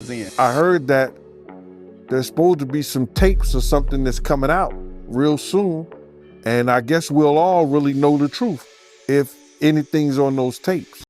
in. I heard that there's supposed to be some tapes or something that's coming out real soon, and I guess we'll all really know the truth if anything's on those tapes.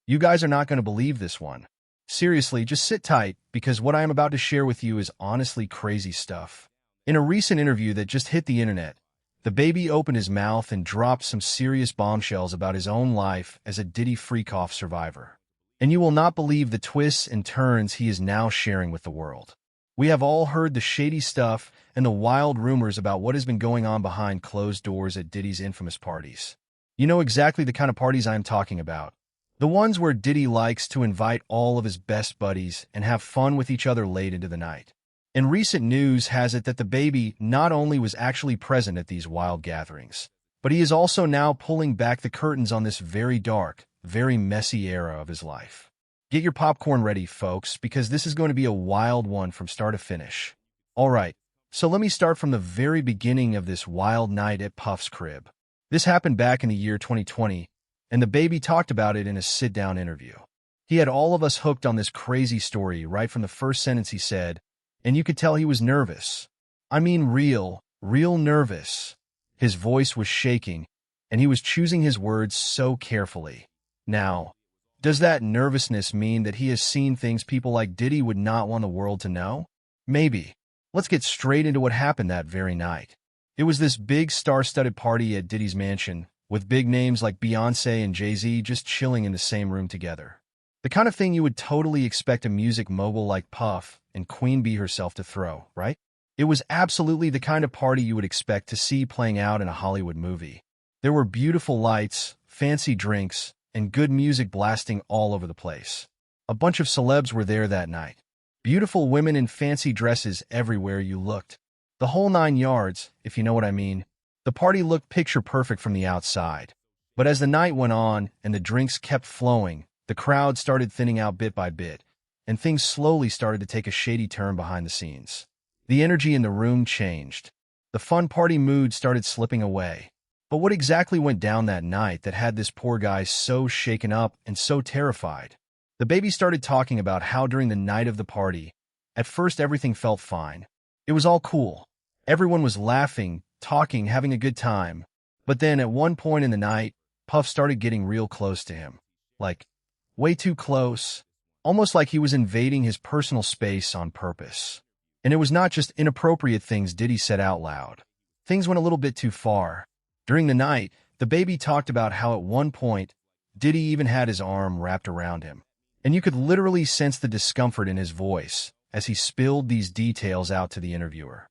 You guys are not going to believe this one. Seriously, just sit tight, because what I am about to share with you is honestly crazy stuff. In a recent interview that just hit the internet, DaBaby opened his mouth and dropped some serious bombshells about his own life as a Diddy freak-off survivor. And you will not believe the twists and turns he is now sharing with the world. We have all heard the shady stuff and the wild rumors about what has been going on behind closed doors at Diddy's infamous parties. You know exactly the kind of parties I am talking about. The ones where Diddy likes to invite all of his best buddies and have fun with each other late into the night. And recent news has it that DaBaby not only was actually present at these wild gatherings, but he is also now pulling back the curtains on this very dark, very messy era of his life. Get your popcorn ready, folks, because this is going to be a wild one from start to finish. Alright, so let me start from the very beginning of this wild night at Puff's crib. This happened back in the year 2020, and DaBaby talked about it in a sit-down interview. He had all of us hooked on this crazy story right from the first sentence he said, and you could tell he was nervous. I mean real nervous. His voice was shaking, and he was choosing his words so carefully. Now, does that nervousness mean that he has seen things people like Diddy would not want the world to know? Maybe. Let's get straight into what happened that very night. It was this big star-studded party at Diddy's mansion, with big names like Beyonce and Jay-Z just chilling in the same room together. The kind of thing you would totally expect a music mogul like Puff and Queen Bee herself to throw, right? It was absolutely the kind of party you would expect to see playing out in a Hollywood movie. There were beautiful lights, fancy drinks, and good music blasting all over the place. A bunch of celebs were there that night. Beautiful women in fancy dresses everywhere you looked. The whole 9 yards, if you know what I mean. The party looked picture perfect from the outside. But as the night went on and the drinks kept flowing, the crowd started thinning out bit by bit, and things slowly started to take a shady turn behind the scenes. The energy in the room changed. The fun party mood started slipping away. But what exactly went down that night that had this poor guy so shaken up and so terrified? DaBaby started talking about how during the night of the party, at first everything felt fine. It was all cool. Everyone was laughing, talking, having a good time. But then at one point in the night, Puff started getting real close to him. Like, way too close. Almost like he was invading his personal space on purpose. And it was not just inappropriate things Diddy said out loud. Things went a little bit too far. During the night, DaBaby talked about how at one point, Diddy even had his arm wrapped around him. And you could literally sense the discomfort in his voice as he spilled these details out to the interviewer.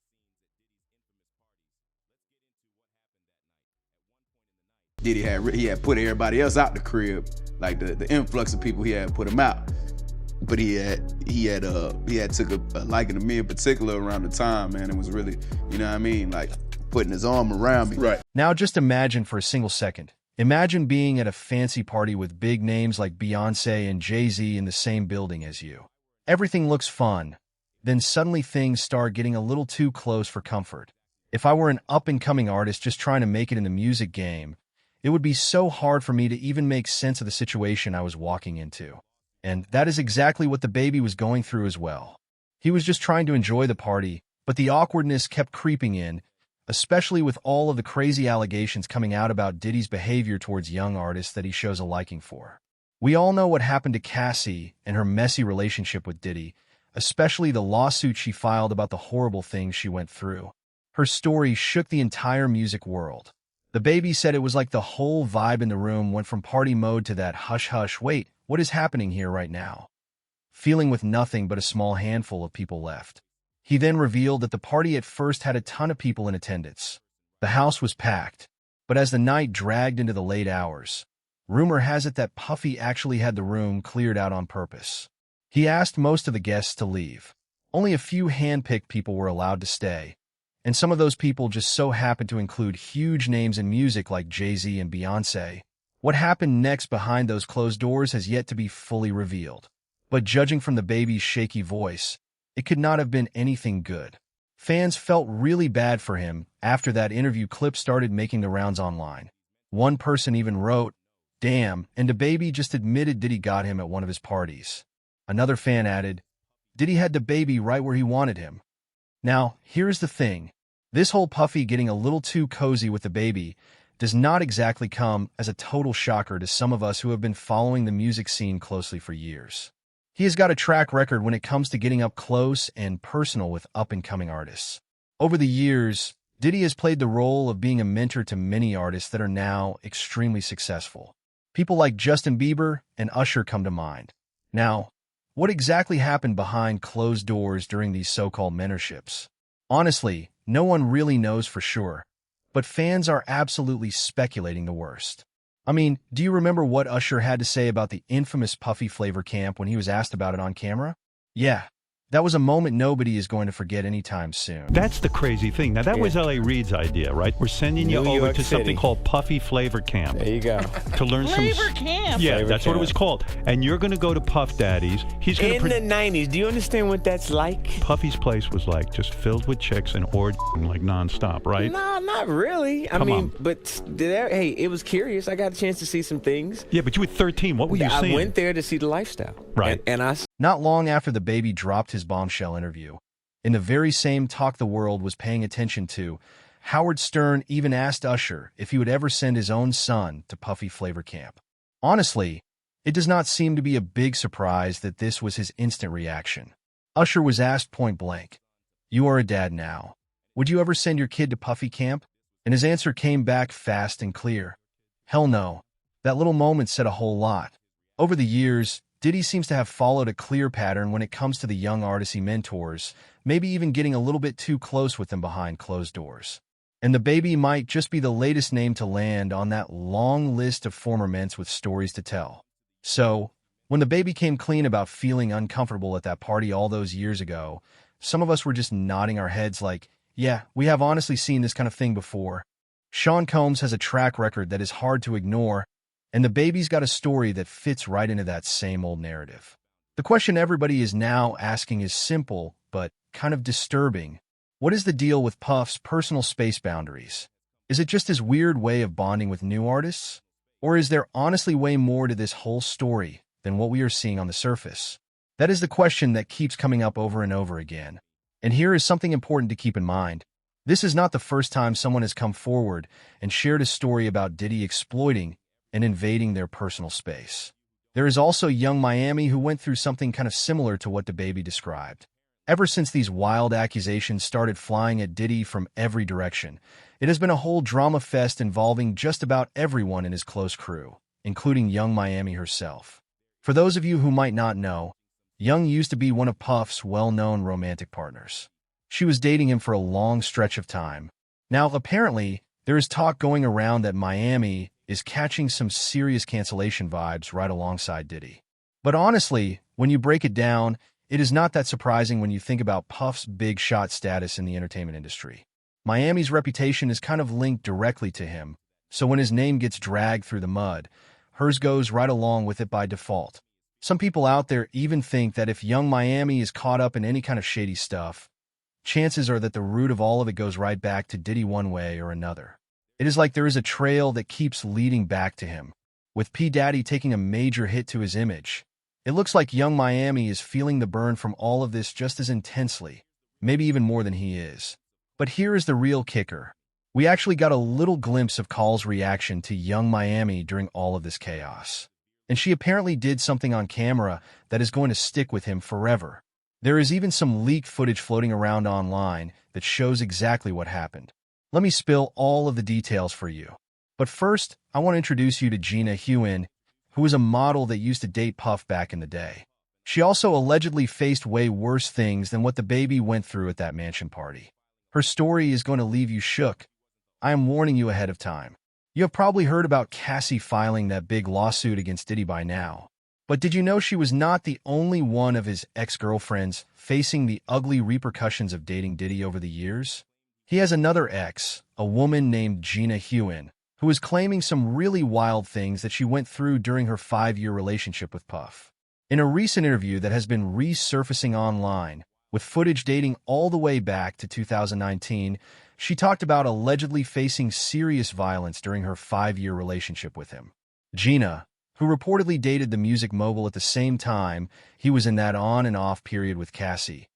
Diddy had put everybody else out the crib, like the influx of people he had put him out. But he had took a liking to me in particular around the time, man. It was really, you know what I mean, like putting his arm around me. Right. Now just imagine for a single second. Imagine being at a fancy party with big names like Beyonce and Jay-Z in the same building as you. Everything looks fun. Then suddenly things start getting a little too close for comfort. If I were an up-and-coming artist just trying to make it in the music game, it would be so hard for me to even make sense of the situation I was walking into. And that is exactly what DaBaby was going through as well. He was just trying to enjoy the party, but the awkwardness kept creeping in, especially with all of the crazy allegations coming out about Diddy's behavior towards young artists that he shows a liking for. We all know what happened to Cassie and her messy relationship with Diddy, especially the lawsuit she filed about the horrible things she went through. Her story shook the entire music world. DaBaby said it was like the whole vibe in the room went from party mode to that hush-hush, wait, what is happening here right now? Feeling with nothing but a small handful of people left. He then revealed that the party at first had a ton of people in attendance. The house was packed, but as the night dragged into the late hours, rumor has it that Puffy actually had the room cleared out on purpose. He asked most of the guests to leave. Only a few hand-picked people were allowed to stay, and some of those people just so happened to include huge names in music like Jay-Z and Beyonce. What happened next behind those closed doors has yet to be fully revealed. But judging from DaBaby's shaky voice, it could not have been anything good. Fans felt really bad for him after that interview clip started making the rounds online. One person even wrote, "Damn," and DaBaby just admitted Diddy got him at one of his parties. Another fan added, Diddy had DaBaby right where he wanted him. Now, here's the thing. This whole Puffy getting a little too cozy with DaBaby does not exactly come as a total shocker to some of us who have been following the music scene closely for years. He has got a track record when it comes to getting up close and personal with up-and-coming artists. Over the years, Diddy has played the role of being a mentor to many artists that are now extremely successful. People like Justin Bieber and Usher come to mind. Now, what exactly happened behind closed doors during these so-called mentorships? Honestly, no one really knows for sure, but fans are absolutely speculating the worst. I mean, do you remember what Usher had to say about the infamous Puffy Flavor Camp when he was asked about it on camera? Yeah, that was a moment nobody is going to forget anytime soon. That's the crazy thing. Now, that was L.A. Reid's idea, right? We're sending you over to something called Puffy Flavor Camp. There you go. To learn Flavor Camp. Yeah, Flavor that's Camp. what it was called. And you're going to go to Puff Daddy's. He's going In the 90s, do you understand what that's like? Puffy's place was like just filled with chicks and orgying like nonstop, right? No, not really. I mean, but hey, it was curious. I got a chance to see some things. Yeah, but you were 13. What were you seeing? I went there to see the lifestyle. Right. And I... Not long after DaBaby dropped his bombshell interview, in the very same talk the world was paying attention to, Howard Stern even asked Usher if he would ever send his own son to Puffy Flavor Camp. Honestly, it does not seem to be a big surprise that this was his instant reaction. Usher was asked point blank, "You are a dad now. Would you ever send your kid to Puffy Camp?" And his answer came back fast and clear. Hell no. That little moment said a whole lot. Over the years, Diddy seems to have followed a clear pattern when it comes to the young artists he mentors, maybe even getting a little bit too close with them behind closed doors. And DaBaby might just be the latest name to land on that long list of former ments with stories to tell. So, when DaBaby came clean about feeling uncomfortable at that party all those years ago, some of us were just nodding our heads like, yeah, we have honestly seen this kind of thing before. Sean Combs has a track record that is hard to ignore, and DaBaby's got a story that fits right into that same old narrative. The question everybody is now asking is simple, but kind of disturbing. What is the deal with Puff's personal space boundaries? Is it just his weird way of bonding with new artists? Or is there honestly way more to this whole story than what we are seeing on the surface? That is the question that keeps coming up over and over again. And here is something important to keep in mind. This is not the first time someone has come forward and shared a story about Diddy exploiting and invading their personal space. There is also Young Miami, who went through something kind of similar to what DaBaby described. Ever since these wild accusations started flying at Diddy from every direction, it has been a whole drama fest involving just about everyone in his close crew, including Young Miami herself. For those of you who might not know, Young used to be one of Puff's well-known romantic partners. She was dating him for a long stretch of time. Now, apparently, there is talk going around that Miami is catching some serious cancellation vibes right alongside Diddy. But honestly, when you break it down, it is not that surprising when you think about Puff's big shot status in the entertainment industry. Miami's reputation is kind of linked directly to him, so when his name gets dragged through the mud, hers goes right along with it by default. Some people out there even think that if Young Miami is caught up in any kind of shady stuff, chances are that the root of all of it goes right back to Diddy one way or another. It is like there is a trail that keeps leading back to him. With P. Daddy taking a major hit to his image, it looks like Young Miami is feeling the burn from all of this just as intensely, maybe even more than he is. But here is the real kicker. We actually got a little glimpse of Call's reaction to Young Miami during all of this chaos. And she apparently did something on camera that is going to stick with him forever. There is even some leaked footage floating around online that shows exactly what happened. Let me spill all of the details for you. But first, I want to introduce you to Gina Huynh, who is a model that used to date Puff back in the day. She also allegedly faced way worse things than what DaBaby went through at that mansion party. Her story is going to leave you shook. I am warning you ahead of time. You have probably heard about Cassie filing that big lawsuit against Diddy by now. But did you know she was not the only one of his ex-girlfriends facing the ugly repercussions of dating Diddy over the years? He has another ex, a woman named Gina Huynh, who is claiming some really wild things that she went through during her 5-year relationship with Puff. In a recent interview that has been resurfacing online, with footage dating all the way back to 2019, she talked about allegedly facing serious violence during her 5-year relationship with him. Gina, who reportedly dated the music mogul at the same time he was in that on and off period with Cassie,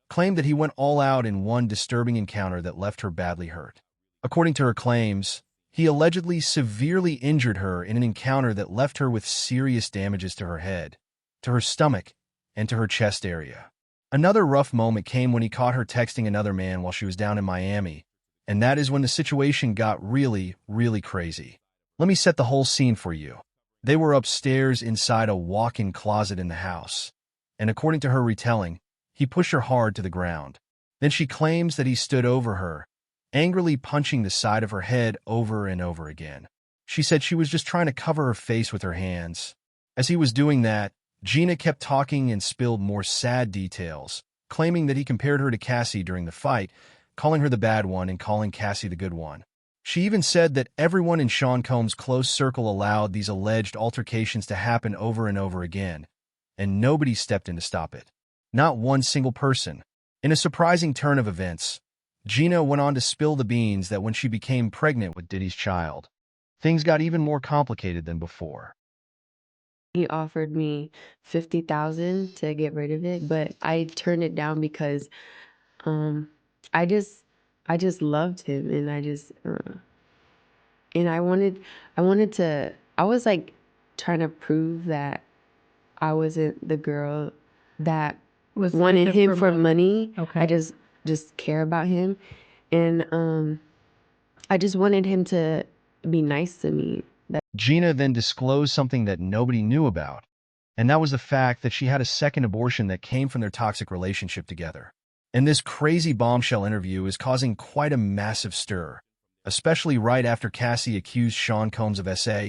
claimed that he went all out in one disturbing encounter that left her badly hurt. According to her claims, he allegedly severely injured her in an encounter that left her with serious damages to her head, to her stomach, and to her chest area. Another rough moment came when he caught her texting another man while she was down in Miami, and that is when the situation got really, really crazy. Let me set the whole scene for you. They were upstairs inside a walk-in closet in the house, and according to her retelling, he pushed her hard to the ground. Then she claims that he stood over her, angrily punching the side of her head over and over again. She said she was just trying to cover her face with her hands. As he was doing that, Gina kept talking and spilled more sad details, claiming that he compared her to Cassie during the fight, calling her the bad one and calling Cassie the good one. She even said that everyone in Sean Combs' close circle allowed these alleged altercations to happen over and over again, and nobody stepped in to stop it. Not one single person. In a surprising turn of events, Gina went on to spill the beans that when she became pregnant with Diddy's child, things got even more complicated than before. He offered me $50,000 to get rid of it, but I turned it down because I just loved him, and I was like trying to prove that I wasn't the girl that wanted him for money. Okay. I just care about him, and I just wanted him to be nice to me. Gina then disclosed something that nobody knew about, and that was the fact that she had a second abortion that came from their toxic relationship together. And this crazy bombshell interview is causing quite a massive stir, especially right after Cassie accused Sean Combs of SA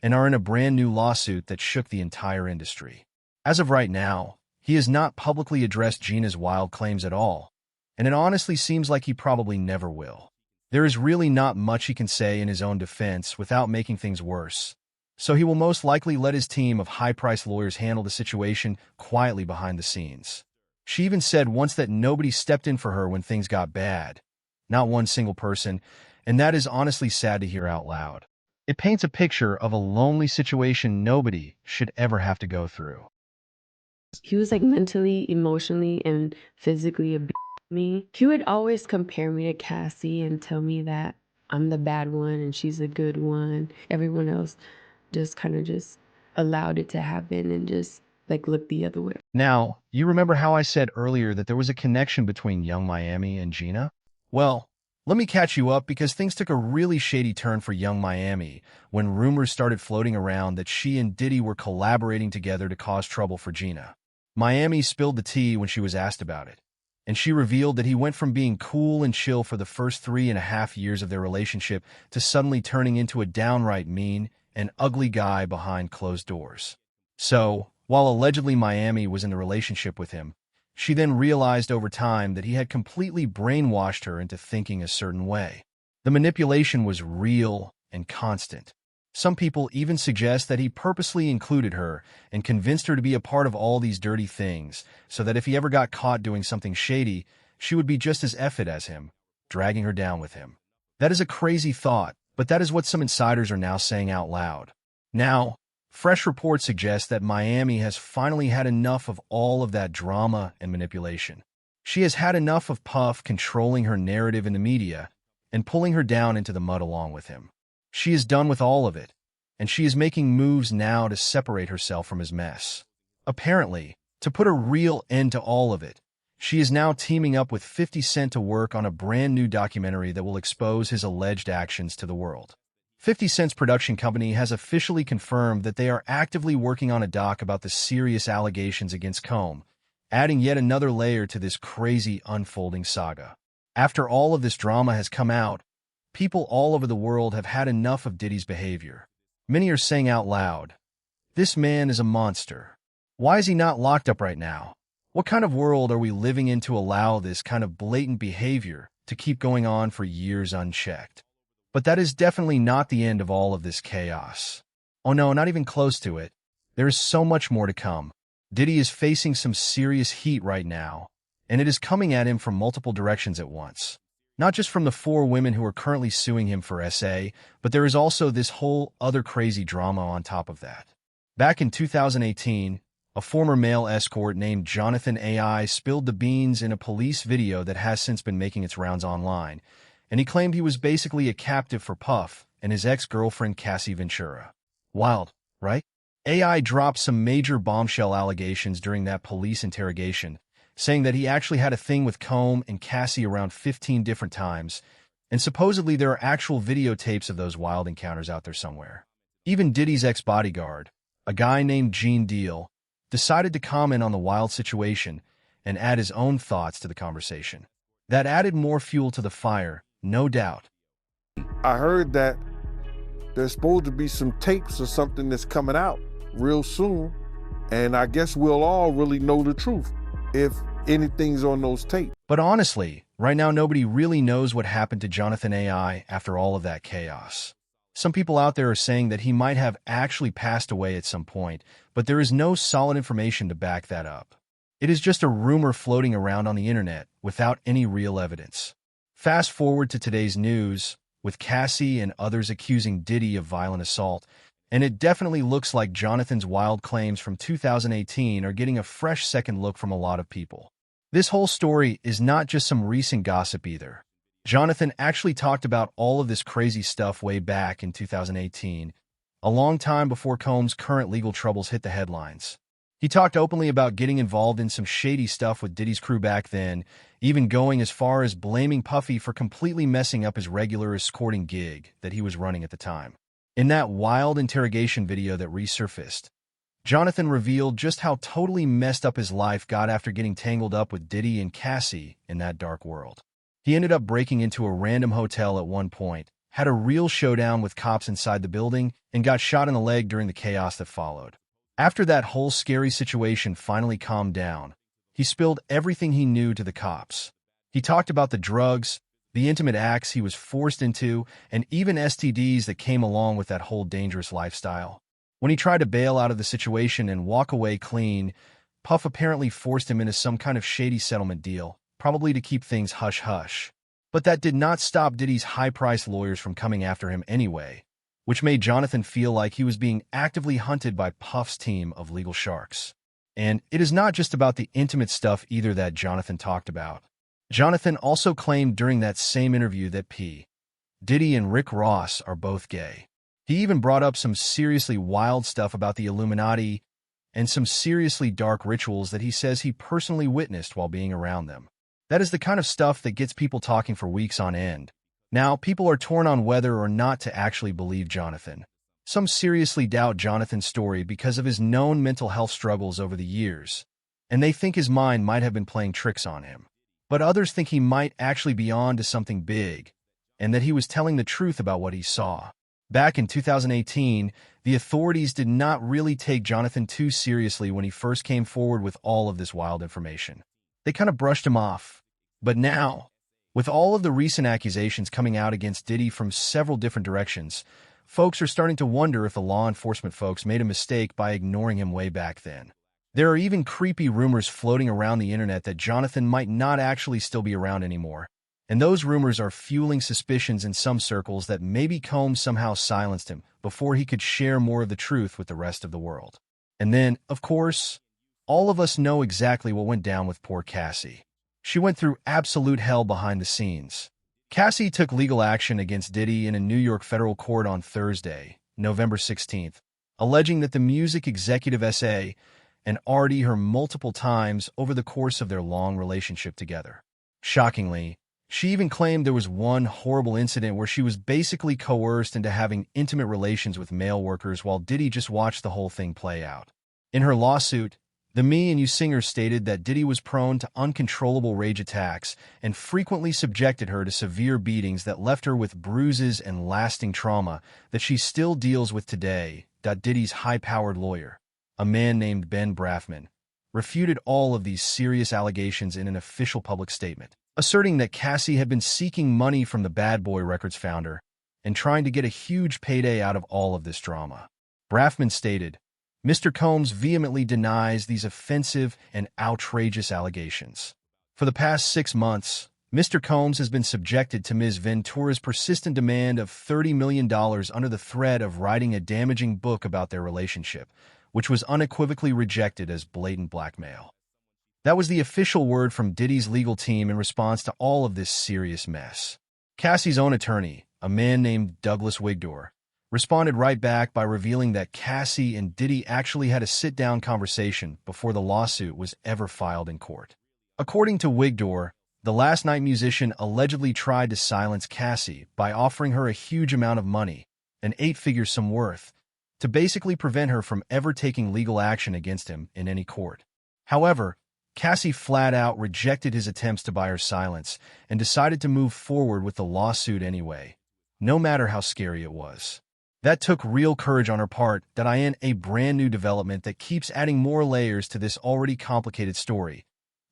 and are in a brand new lawsuit that shook the entire industry. As of right now, he has not publicly addressed Gina's wild claims at all, and it honestly seems like he probably never will. There is really not much he can say in his own defense without making things worse, so he will most likely let his team of high-priced lawyers handle the situation quietly behind the scenes. She even said once that nobody stepped in for her when things got bad. Not one single person, and that is honestly sad to hear out loud. It paints a picture of a lonely situation nobody should ever have to go through. He was like mentally, emotionally, and physically abusing me. He would always compare me to Cassie and tell me that I'm the bad one and she's the good one. Everyone else just kind of just allowed it to happen and just like looked the other way. Now, you remember how I said earlier that there was a connection between Young Miami and Gina? Well, let me catch you up because things took a really shady turn for Young Miami when rumors started floating around that she and Diddy were collaborating together to cause trouble for Gina. Miami spilled the tea when she was asked about it, and she revealed that he went from being cool and chill for the first 3.5 years of their relationship to suddenly turning into a downright mean and ugly guy behind closed doors. So, while allegedly Miami was in the relationship with him, she then realized over time that he had completely brainwashed her into thinking a certain way. The manipulation was real and constant. Some people even suggest that he purposely included her and convinced her to be a part of all these dirty things so that if he ever got caught doing something shady, she would be just as effed as him, dragging her down with him. That is a crazy thought, but that is what some insiders are now saying out loud. Now, fresh reports suggest that Miami has finally had enough of all of that drama and manipulation. She has had enough of Puff controlling her narrative in the media and pulling her down into the mud along with him. She is done with all of it, and she is making moves now to separate herself from his mess. Apparently, to put a real end to all of it, she is now teaming up with 50 Cent to work on a brand new documentary that will expose his alleged actions to the world. 50 Cent's production company has officially confirmed that they are actively working on a doc about the serious allegations against Combs, adding yet another layer to this crazy unfolding saga. After all of this drama has come out, people all over the world have had enough of Diddy's behavior. Many are saying out loud, "This man is a monster. Why is he not locked up right now? What kind of world are we living in to allow this kind of blatant behavior to keep going on for years unchecked?" But that is definitely not the end of all of this chaos. Oh no, not even close to it. There is so much more to come. Diddy is facing some serious heat right now, and it is coming at him from multiple directions at once. Not just from the 4 women who are currently suing him for SA, but there is also this whole other crazy drama on top of that. Back in 2018, a former male escort named Jonathan AI spilled the beans in a police video that has since been making its rounds online, and he claimed he was basically a captive for Puff and his ex-girlfriend Cassie Ventura. Wild, right? AI dropped some major bombshell allegations during that police interrogation, saying that he actually had a thing with Combs and Cassie around 15 different times, and supposedly there are actual videotapes of those wild encounters out there somewhere. Even Diddy's ex-bodyguard, a guy named Gene Deal, decided to comment on the wild situation and add his own thoughts to the conversation. That added more fuel to the fire, no doubt. I heard that there's supposed to be some tapes or something that's coming out real soon, and I guess we'll all really know the truth if anything's on those tapes. But honestly, right now nobody really knows what happened to Jonathan AI after all of that chaos. Some people out there are saying that he might have actually passed away at some point, but there is no solid information to back that up. It is just a rumor floating around on the internet without any real evidence. Fast forward to today's news, with Cassie and others accusing Diddy of violent assault, and it definitely looks like Jonathan's wild claims from 2018 are getting a fresh second look from a lot of people. This whole story is not just some recent gossip either. Jonathan actually talked about all of this crazy stuff way back in 2018, a long time before Combs' current legal troubles hit the headlines. He talked openly about getting involved in some shady stuff with Diddy's crew back then, even going as far as blaming Puffy for completely messing up his regular escorting gig that he was running at the time. In that wild interrogation video that resurfaced, Jonathan revealed just how totally messed up his life got after getting tangled up with Diddy and Cassie in that dark world. He ended up breaking into a random hotel at one point, had a real showdown with cops inside the building, and got shot in the leg during the chaos that followed. After that whole scary situation finally calmed down, he spilled everything he knew to the cops. He talked about the drugs, the intimate acts he was forced into, and even STDs that came along with that whole dangerous lifestyle. When he tried to bail out of the situation and walk away clean, Puff apparently forced him into some kind of shady settlement deal, probably to keep things hush-hush. But that did not stop Diddy's high-priced lawyers from coming after him anyway, which made Jonathan feel like he was being actively hunted by Puff's team of legal sharks. And it is not just about the intimate stuff either that Jonathan talked about. Jonathan also claimed during that same interview that P. Diddy and Rick Ross are both gay. He even brought up some seriously wild stuff about the Illuminati and some seriously dark rituals that he says he personally witnessed while being around them. That is the kind of stuff that gets people talking for weeks on end. Now, people are torn on whether or not to actually believe Jonathan. Some seriously doubt Jonathan's story because of his known mental health struggles over the years, and they think his mind might have been playing tricks on him. But others think he might actually be on to something big, and that he was telling the truth about what he saw. Back in 2018, the authorities did not really take Jonathan too seriously when he first came forward with all of this wild information. They kind of brushed him off. But now, with all of the recent accusations coming out against Diddy from several different directions, folks are starting to wonder if the law enforcement folks made a mistake by ignoring him way back then. There are even creepy rumors floating around the internet that Jonathan might not actually still be around anymore, and those rumors are fueling suspicions in some circles that maybe Combs somehow silenced him before he could share more of the truth with the rest of the world. And then, of course, all of us know exactly what went down with poor Cassie. She went through absolute hell behind the scenes. Cassie took legal action against Diddy in a New York federal court on Thursday, November 16th, alleging that the music executive SA and RD her multiple times over the course of their long relationship together. Shockingly, she even claimed there was one horrible incident where she was basically coerced into having intimate relations with male workers while Diddy just watched the whole thing play out. In her lawsuit, the Me and You singer stated that Diddy was prone to uncontrollable rage attacks and frequently subjected her to severe beatings that left her with bruises and lasting trauma that she still deals with today. Diddy's high-powered lawyer, a man named Ben Brafman, refuted all of these serious allegations in an official public statement, asserting that Cassie had been seeking money from the Bad Boy Records founder and trying to get a huge payday out of all of this drama. Brafman stated, Mr. Combs vehemently denies these offensive and outrageous allegations. For the past 6 months, Mr. Combs has been subjected to Ms. Ventura's persistent demand of $30 million under the threat of writing a damaging book about their relationship, which was unequivocally rejected as blatant blackmail. That was the official word from Diddy's legal team in response to all of this serious mess. Cassie's own attorney, a man named Douglas Wigdor, responded right back by revealing that Cassie and Diddy actually had a sit-down conversation before the lawsuit was ever filed in court. According to Wigdor, the Last Night musician allegedly tried to silence Cassie by offering her a huge amount of money, an 8-figure sum worth, to basically prevent her from ever taking legal action against him in any court. However, Cassie flat out rejected his attempts to buy her silence and decided to move forward with the lawsuit anyway, no matter how scary it was. That took real courage on her part, a brand new development that keeps adding more layers to this already complicated story.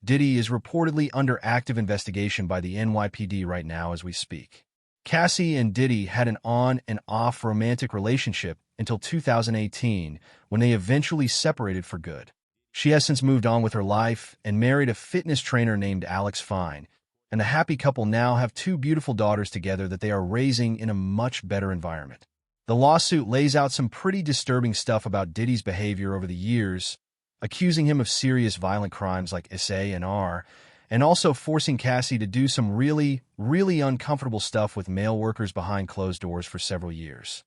Diddy is reportedly under active investigation by the NYPD right now as we speak. Cassie and Diddy had an on and off romantic relationship until 2018, when they eventually separated for good. She has since moved on with her life and married a fitness trainer named Alex Fine, and the happy couple now have 2 beautiful daughters together that they are raising in a much better environment. The lawsuit lays out some pretty disturbing stuff about Diddy's behavior over the years, accusing him of serious violent crimes like SA&R, and also forcing Cassie to do some really uncomfortable stuff with male workers behind closed doors for several years.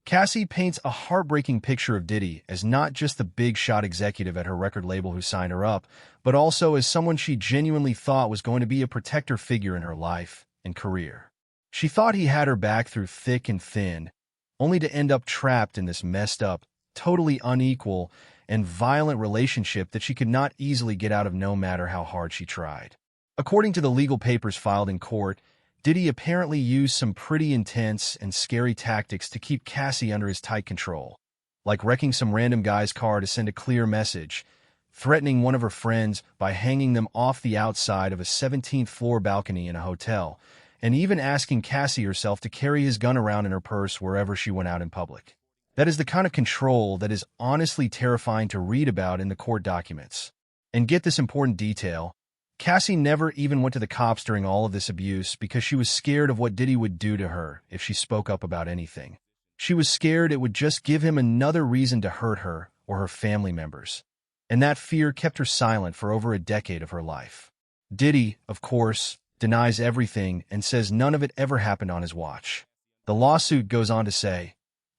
Cassie paints a heartbreaking picture of Diddy as not just the big-shot executive at her record label who signed her up, but also as someone she genuinely thought was going to be a protector figure in her life and career. She thought he had her back through thick and thin, only to end up trapped in this messed up, totally unequal, and violent relationship that she could not easily get out of no matter how hard she tried. According to the legal papers filed in court, Diddy apparently used some pretty intense and scary tactics to keep Cassie under his tight control, like wrecking some random guy's car to send a clear message, threatening one of her friends by hanging them off the outside of a 17th floor balcony in a hotel, and even asking Cassie herself to carry his gun around in her purse wherever she went out in public. That is the kind of control that is honestly terrifying to read about in the court documents. And get this important detail, Cassie never even went to the cops during all of this abuse because she was scared of what Diddy would do to her if she spoke up about anything. She was scared it would just give him another reason to hurt her or her family members. And that fear kept her silent for over a decade of her life. Diddy, of course, denies everything and says none of it ever happened on his watch. The lawsuit goes on to say,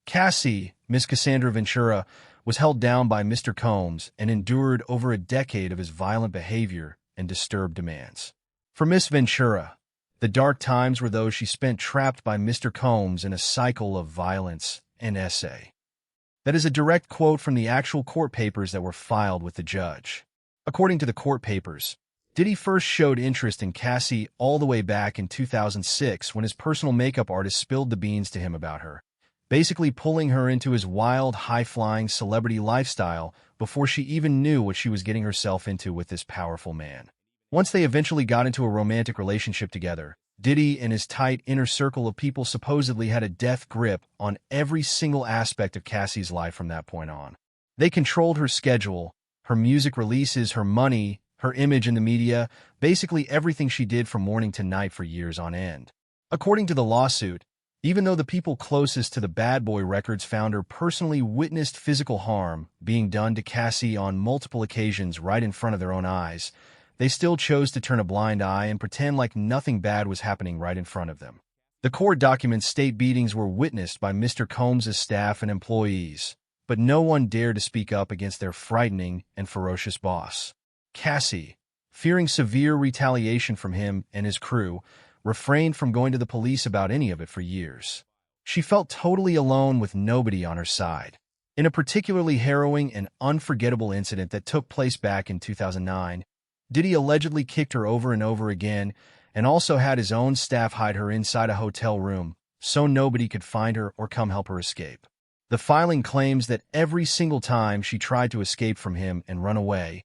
Cassie, Miss Cassandra Ventura, was held down by Mr. Combs and endured over a decade of his violent behavior and disturbed demands. For Miss Ventura, the dark times were those she spent trapped by Mr. Combs in a cycle of violence and essay. That is a direct quote from the actual court papers that were filed with the judge. According to the court papers, Diddy first showed interest in Cassie all the way back in 2006 when his personal makeup artist spilled the beans to him about her, basically pulling her into his wild, high-flying celebrity lifestyle before she even knew what she was getting herself into with this powerful man. Once they eventually got into a romantic relationship together, Diddy and his tight inner circle of people supposedly had a death grip on every single aspect of Cassie's life from that point on. They controlled her schedule, her music releases, her money, her image in the media, basically everything she did from morning to night for years on end. According to the lawsuit, even though the people closest to the Bad Boy records found her personally witnessed physical harm being done to Cassie on multiple occasions right in front of their own eyes, they still chose to turn a blind eye and pretend like nothing bad was happening right in front of them. The court documents state beatings were witnessed by Mr. Combs' staff and employees, but no one dared to speak up against their frightening and ferocious boss. Cassie, fearing severe retaliation from him and his crew, refrained from going to the police about any of it for years. She felt totally alone with nobody on her side. In a particularly harrowing and unforgettable incident that took place back in 2009, Diddy allegedly kicked her over and over again and also had his own staff hide her inside a hotel room so nobody could find her or come help her escape. The filing claims that every single time she tried to escape from him and run away,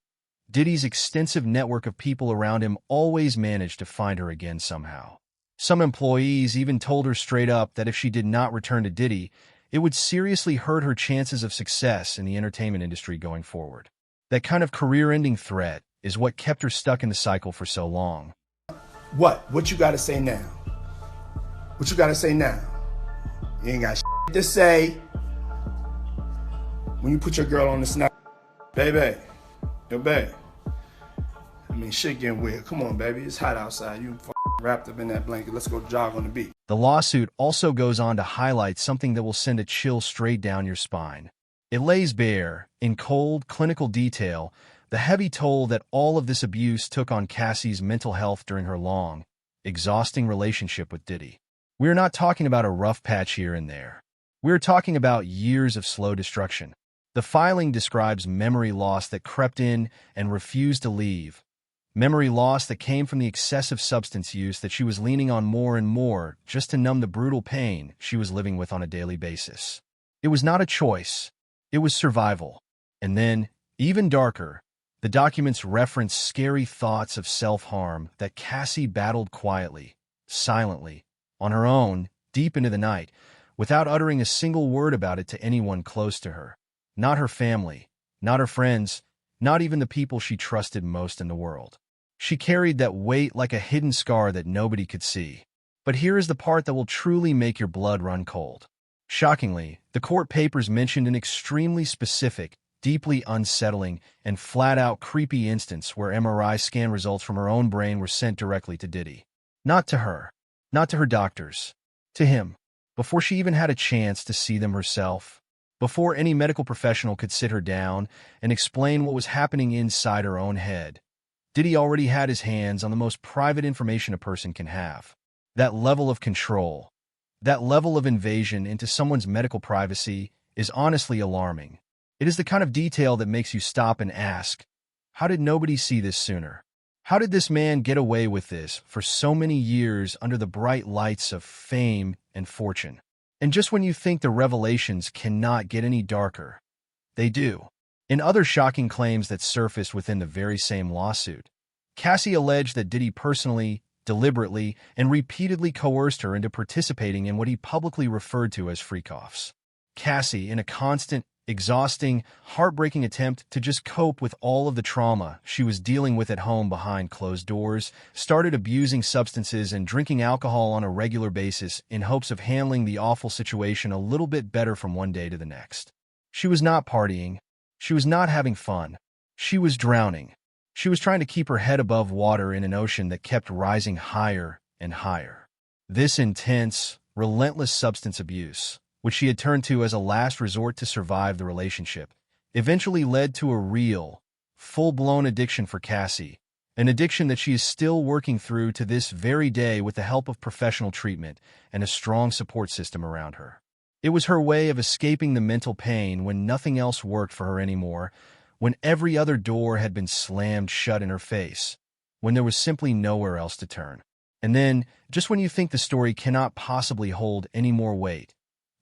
Diddy's extensive network of people around him always managed to find her again somehow. Some employees even told her straight up that if she did not return to Diddy, it would seriously hurt her chances of success in the entertainment industry going forward. That kind of career-ending threat is what kept her stuck in the cycle for so long. What you gotta say now? What you gotta say now? You ain't got shit to say. when you put your girl on the snap, baby, yo, babe. I mean, shit getting weird. Come on, baby. It's hot outside. You wrapped up in that blanket. Let's go jog on the beach. The lawsuit also goes on to highlight something that will send a chill straight down your spine. It lays bare, in cold, clinical detail, the heavy toll that all of this abuse took on Cassie's mental health during her long, exhausting relationship with Diddy. We're not talking about a rough patch here and there. We're talking about years of slow destruction. The filing describes memory loss that crept in and refused to leave. Memory loss that came from the excessive substance use that she was leaning on more and more just to numb the brutal pain she was living with on a daily basis. It was not a choice. It was survival. And then, even darker, the documents reference scary thoughts of self-harm that Cassie battled quietly, silently, on her own, deep into the night, without uttering a single word about it to anyone close to her. Not her family, not her friends, not even the people she trusted most in the world. She carried that weight like a hidden scar that nobody could see. But here is the part that will truly make your blood run cold. Shockingly, the court papers mentioned an extremely specific, deeply unsettling, and flat-out creepy instance where MRI scan results from her own brain were sent directly to Diddy. Not to her, not to her doctors, to him, before she even had a chance to see them herself, before any medical professional could sit her down and explain what was happening inside her own head. Diddy already had his hands on the most private information a person can have. That level of control, that level of invasion into someone's medical privacy is honestly alarming. It is the kind of detail that makes you stop and ask, how did nobody see this sooner? How did this man get away with this for so many years under the bright lights of fame and fortune? And just when you think the revelations cannot get any darker, they do. In other shocking claims that surfaced within the very same lawsuit, Cassie alleged that Diddy personally, deliberately, and repeatedly coerced her into participating in what he publicly referred to as freak-offs. Cassie, in a constant, exhausting, heartbreaking attempt to just cope with all of the trauma she was dealing with at home behind closed doors, started abusing substances and drinking alcohol on a regular basis in hopes of handling the awful situation a little bit better from one day to the next. She was not partying. She was not having fun. She was drowning. She was trying to keep her head above water in an ocean that kept rising higher and higher. This intense, relentless substance abuse, which she had turned to as a last resort to survive the relationship, eventually led to a real, full-blown addiction for Cassie, an addiction that she is still working through to this very day with the help of professional treatment and a strong support system around her. It was her way of escaping the mental pain when nothing else worked for her anymore, when every other door had been slammed shut in her face, when there was simply nowhere else to turn. And then, just when you think the story cannot possibly hold any more weight,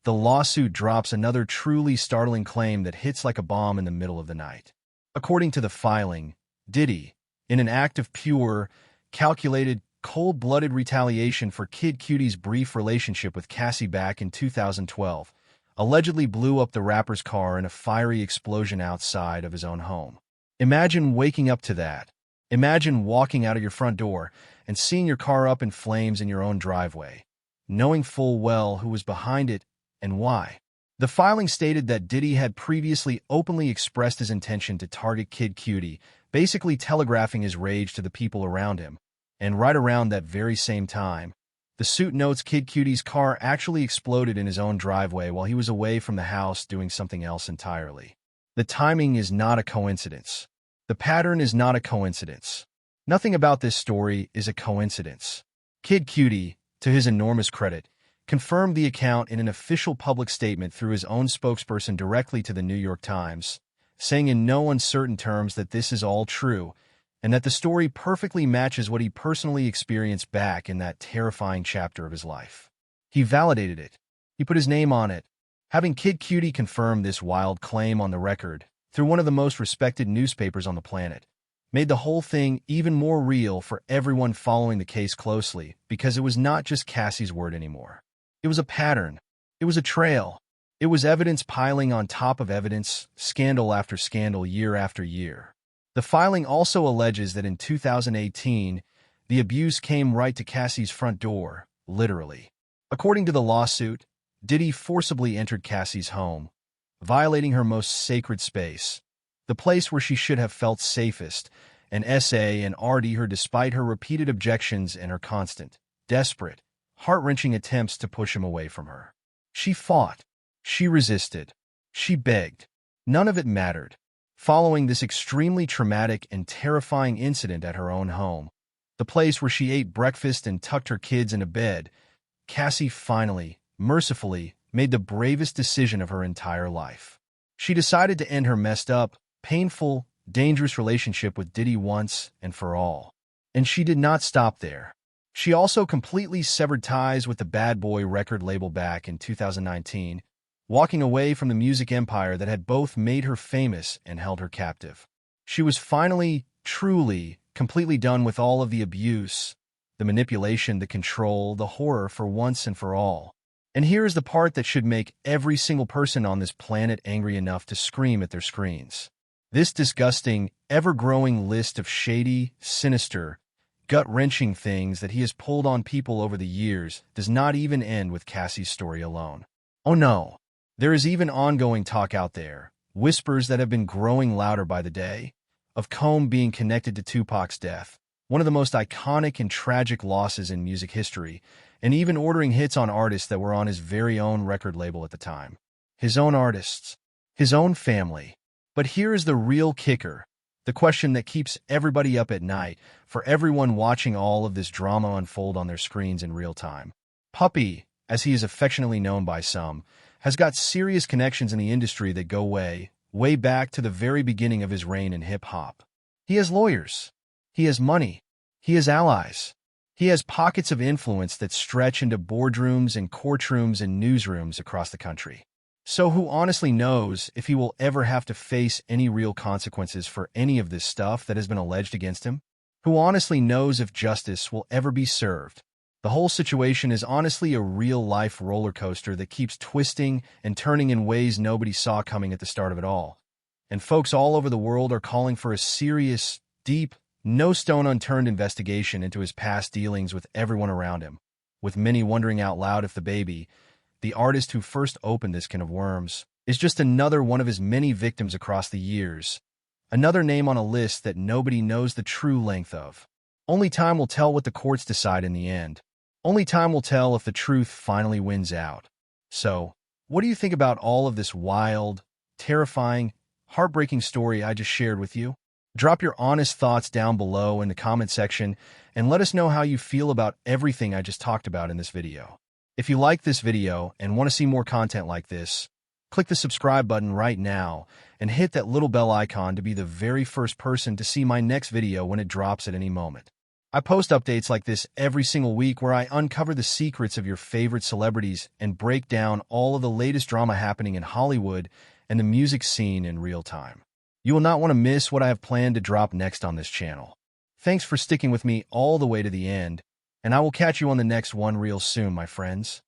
the lawsuit drops another truly startling claim that hits like a bomb in the middle of the night. According to the filing, Diddy, in an act of pure, calculated, cold-blooded retaliation for Kid Cudie's brief relationship with Cassie back in 2012, allegedly blew up the rapper's car in a fiery explosion outside of his own home. Imagine waking up to that. Imagine walking out of your front door and seeing your car up in flames in your own driveway, knowing full well who was behind it and why. The filing stated that Diddy had previously openly expressed his intention to target Kid Cudi, basically telegraphing his rage to the people around him. And right around that very same time, the suit notes Kid Cudi's car actually exploded in his own driveway while he was away from the house doing something else entirely. The timing is not a coincidence. The pattern is not a coincidence. Nothing about this story is a coincidence. Kid Cudi, to his enormous credit, confirmed the account in an official public statement through his own spokesperson directly to the New York Times, saying in no uncertain terms that this is all true, and that the story perfectly matches what he personally experienced back in that terrifying chapter of his life. He validated it. He put his name on it. Having Kid Cudi confirm this wild claim on the record, through one of the most respected newspapers on the planet, made the whole thing even more real for everyone following the case closely, because it was not just Cassie's word anymore. It was a pattern. It was a trail. It was evidence piling on top of evidence, scandal after scandal, year after year. The filing also alleges that in 2018, the abuse came right to Cassie's front door, literally. According to the lawsuit, Diddy forcibly entered Cassie's home, violating her most sacred space, the place where she should have felt safest, and S.A. and R.D. her despite her repeated objections and her constant, desperate, heart-wrenching attempts to push him away from her. She fought. She resisted. She begged. None of it mattered. Following this extremely traumatic and terrifying incident at her own home, the place where she ate breakfast and tucked her kids into bed, Cassie finally, mercifully, made the bravest decision of her entire life. She decided to end her messed up, painful, dangerous relationship with Diddy once and for all. And she did not stop there. She also completely severed ties with the Bad Boy record label back in 2019, walking away from the music empire that had both made her famous and held her captive. She was finally, truly, completely done with all of the abuse, the manipulation, the control, the horror for once and for all. And here is the part that should make every single person on this planet angry enough to scream at their screens. This disgusting, ever-growing list of shady, sinister, gut-wrenching things that he has pulled on people over the years does not even end with Cassie's story alone. Oh no, there is even ongoing talk out there, whispers that have been growing louder by the day, of Combs being connected to Tupac's death, one of the most iconic and tragic losses in music history, and even ordering hits on artists that were on his very own record label at the time. His own artists. His own family. But here is the real kicker, the question that keeps everybody up at night, for everyone watching all of this drama unfold on their screens in real time. Puppy, as he is affectionately known by some, has got serious connections in the industry that go way, way back to the very beginning of his reign in hip-hop. He has lawyers. He has money. He has allies. He has pockets of influence that stretch into boardrooms and courtrooms and newsrooms across the country. So who honestly knows if he will ever have to face any real consequences for any of this stuff that has been alleged against him? Who honestly knows if justice will ever be served? The whole situation is honestly a real-life roller coaster that keeps twisting and turning in ways nobody saw coming at the start of it all. And folks all over the world are calling for a serious, deep, no stone unturned investigation into his past dealings with everyone around him, with many wondering out loud if DaBaby, the artist who first opened this can of worms, is just another one of his many victims across the years, another name on a list that nobody knows the true length of. Only time will tell what the courts decide in the end. Only time will tell if the truth finally wins out. So, what do you think about all of this wild, terrifying, heartbreaking story I just shared with you? Drop your honest thoughts down below in the comment section and let us know how you feel about everything I just talked about in this video. If you like this video and want to see more content like this, click the subscribe button right now and hit that little bell icon to be the very first person to see my next video when it drops at any moment. I post updates like this every single week where I uncover the secrets of your favorite celebrities and break down all of the latest drama happening in Hollywood and the music scene in real time. You will not want to miss what I have planned to drop next on this channel. Thanks for sticking with me all the way to the end, and I will catch you on the next one real soon, my friends.